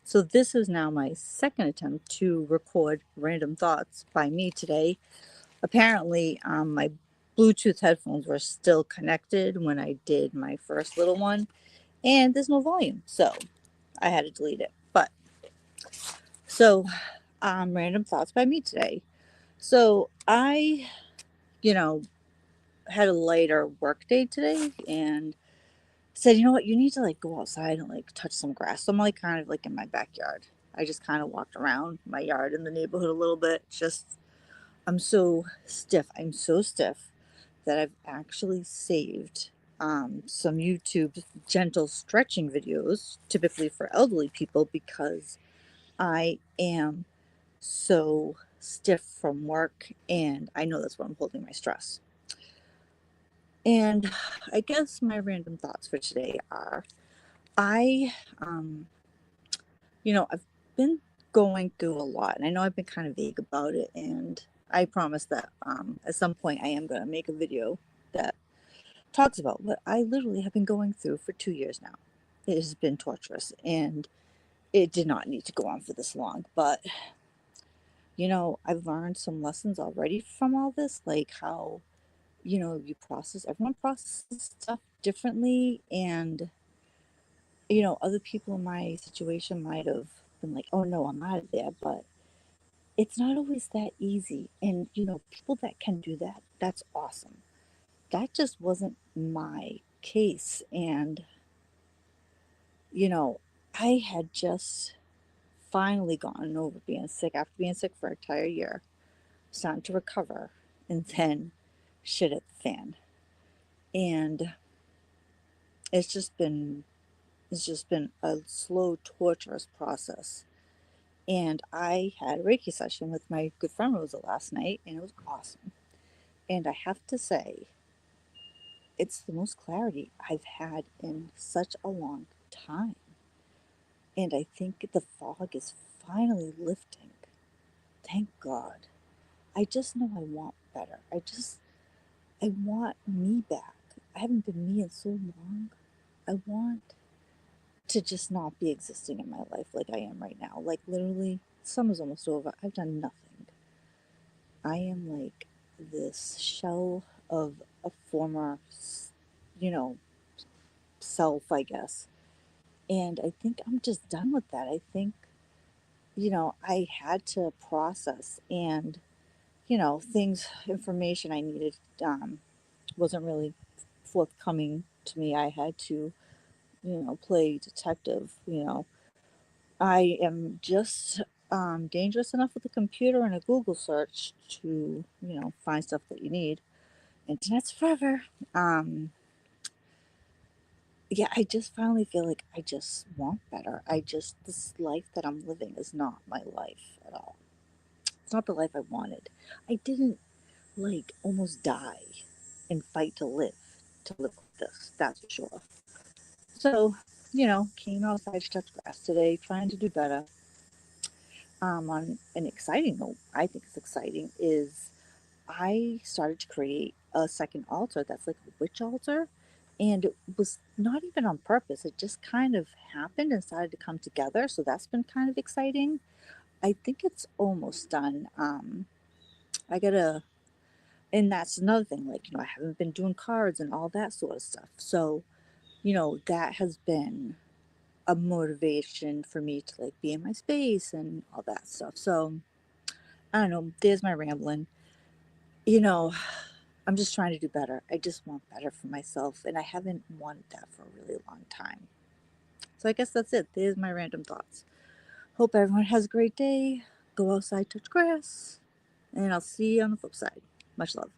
So this is now my second attempt to record random thoughts by me today. Apparently, my Bluetooth headphones were still connected when I did my first little one, and there's no volume, so I had to delete it. But so, random thoughts by me today. So I, you know, had a lighter work day today, and said, you know what, you need to like go outside and like touch some grass. So I'm like kind of like in my backyard. I just kind of walked around my yard in the neighborhood a little bit. Just I'm so stiff. I'm so stiff that I've actually saved some YouTube gentle stretching videos, typically for elderly people, because I am so stiff from work, and I know that's where I'm holding my stress. And I guess my random thoughts for today are I, I've been going through a lot, and I know I've been kind of vague about it, and I promise that at some point I am going to make a video that talks about what I literally have been going through for 2 years now. It has been torturous, and it did not need to go on for this long, but I've learned some lessons already from all this, like how, everyone processes stuff differently, and other people in my situation might have been like, oh no, I'm out of there. But it's not always that easy. And, people that can do that, that's awesome. That just wasn't my case. And, you know, I had just finally gotten over being sick after being sick for an entire year, starting to recover, and then shit at the fan. And it's just been a slow, torturous process. And I had a Reiki session with my good friend Rosa last night, and it was awesome. And I have to say, it's the most clarity I've had in such a long time. And I think the fog is finally lifting. Thank God. I just know I want better. I want me back. I haven't been me in so long. I want to just not be existing in my life like I am right now. Like, literally, summer's almost over. I've done nothing. I am like this shell of a former, you know, self, I guess. And I think I'm just done with that. I think, I had to process, and, information I needed wasn't really forthcoming to me. I had to, play detective. I am just dangerous enough with a computer and a Google search to, find stuff that you need. Internet's forever. Yeah, I just finally feel like I just want better. This life that I'm living is not my life at all. It's not the life I wanted. I didn't like almost die and fight to live like this, that's for sure. So, came outside to touch grass today, trying to do better. On an exciting note, I think it's exciting, is I started to create a second altar that's like a witch altar. And it was not even on purpose. It just kind of happened and started to come together. So that's been kind of exciting. I think it's almost done. I gotta, and that's another thing. Like, I haven't been doing cards and all that sort of stuff. So, that has been a motivation for me to like be in my space and all that stuff. So I don't know. There's my rambling. You know, I'm just trying to do better. I just want better for myself, and I haven't wanted that for a really long time. So I guess that's it. There's my random thoughts. Hope everyone has a great day. Go outside, touch grass, and I'll see you on the flip side. Much love.